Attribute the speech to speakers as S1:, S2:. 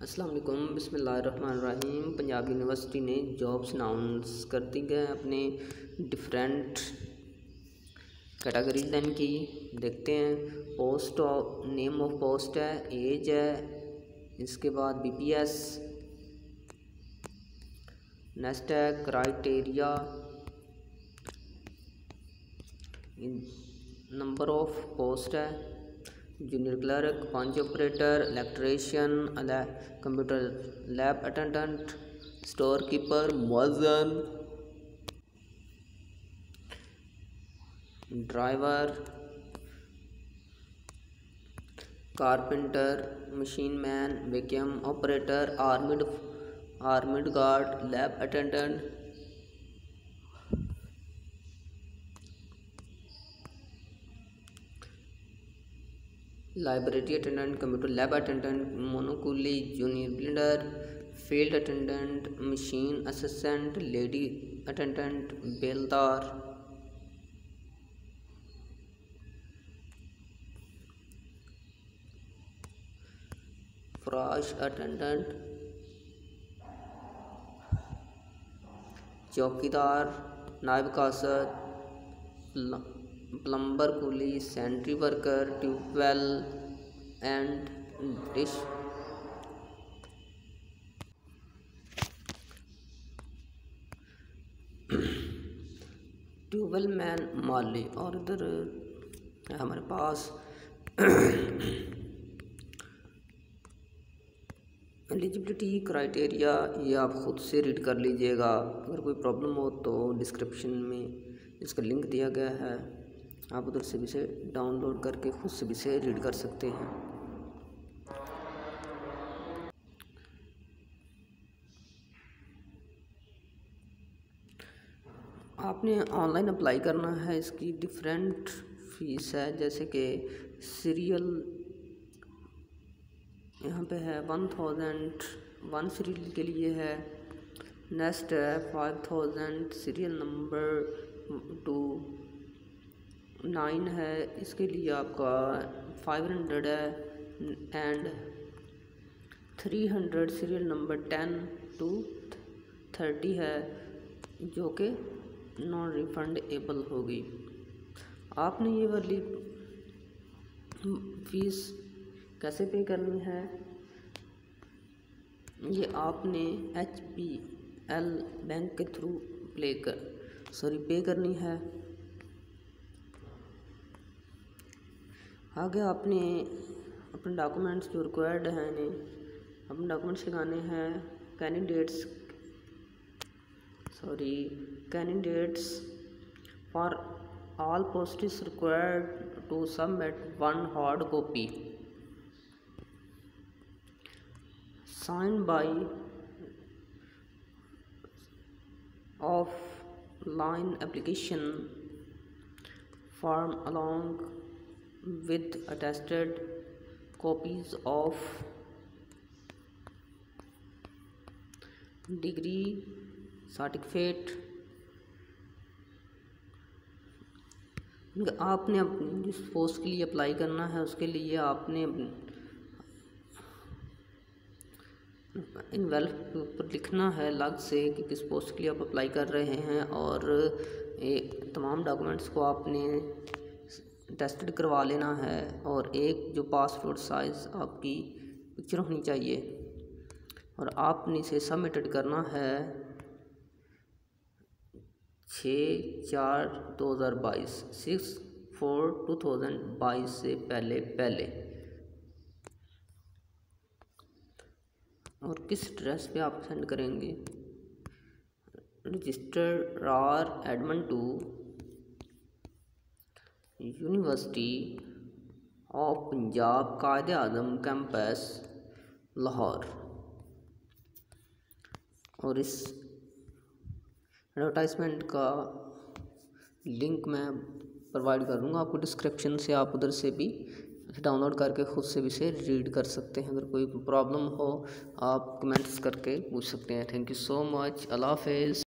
S1: अस्सलाम वालेकुम बिस्मिल्लाहिर्रहमानिर्रहीम। पंजाब यूनिवर्सिटी ने जॉब्स अनाउंस कर दी गए अपने डिफरेंट कैटेगरीज लाइन की। देखते हैं post of name of post है, एज है, इसके बाद बीपीएस, नेक्स्ट है क्राइटेरिया, नंबर ऑफ पोस्ट है, junior clerk, punch operator, electrician, computer lab attendant, store keeper, मुअज्जिन, driver, carpenter, machine man, vacuum operator, armed guard, lab attendant, library attendant, computer lab attendant, मोनोकूली, junior builder, field attendant, machine assistant, lady attendant, बेलदार, फ्राश attendant, चौकीदार, नायब कासर, plumber कूली, sanitary worker, tubewell and dish, tubewell man, माली। और इधर है हमारे पास एलिजिबिलिटी क्राइटेरिया, ये आप ख़ुद से रीड कर लीजिएगा। अगर कोई प्रॉब्लम हो तो डिस्क्रिप्शन में इसका लिंक दिया गया है, आप उधर से भी इसे डाउनलोड करके खुद से भी इसे रीड कर सकते हैं। आपने ऑनलाइन अप्लाई करना है, इसकी डिफरेंट फीस है। जैसे कि सीरियल यहाँ पे है 1000 1 सीरियल के लिए है, नेक्स्ट है 5000 सीरियल नंबर 2 9 है, इसके लिए आपका 500 है, एंड 300 सीरियल नंबर 10 to 30 है, जो कि नॉन रिफंडेबल होगी। आपने ये वाली फीस कैसे पे करनी है, ये आपने HBL बैंक के थ्रू पे करनी है। आगे आपने अपने डॉक्यूमेंट्स जो रिक्वायर्ड हैं अपने डॉक्यूमेंट्स लगाने हैं। Candidates for all posts required to submit 1 hard copy signed by offline application form along with attested copies of degree certificate। आपने जिस पोस्ट के लिए अप्लाई करना है उसके लिए आपने इनवेलप पर लिखना है अलग से कि किस पोस्ट के लिए आप अप्लाई कर रहे हैं, और तमाम डॉक्यूमेंट्स को आपने टेस्टेड करवा लेना है, और एक जो पासपोर्ट साइज़ आपकी पिक्चर होनी चाहिए, और आपने इसे सबमिटेड करना है 6/4/2022 6/4/2022 से पहले। और किस एड्रेस पे आप सेंड करेंगे, registrar admin to university of Punjab Quaid e Azam campus Lahore. और इस एडवर्टाइजमेंट का लिंक मैं प्रोवाइड कर दूँगा आपको डिस्क्रिप्शन से, आप उधर से भी डाउनलोड करके ख़ुद से भी इसे रीड कर सकते हैं। अगर कोई प्रॉब्लम हो आप कमेंट्स करके पूछ सकते हैं। Thank you so much. अल्लाह हाफ़िज़।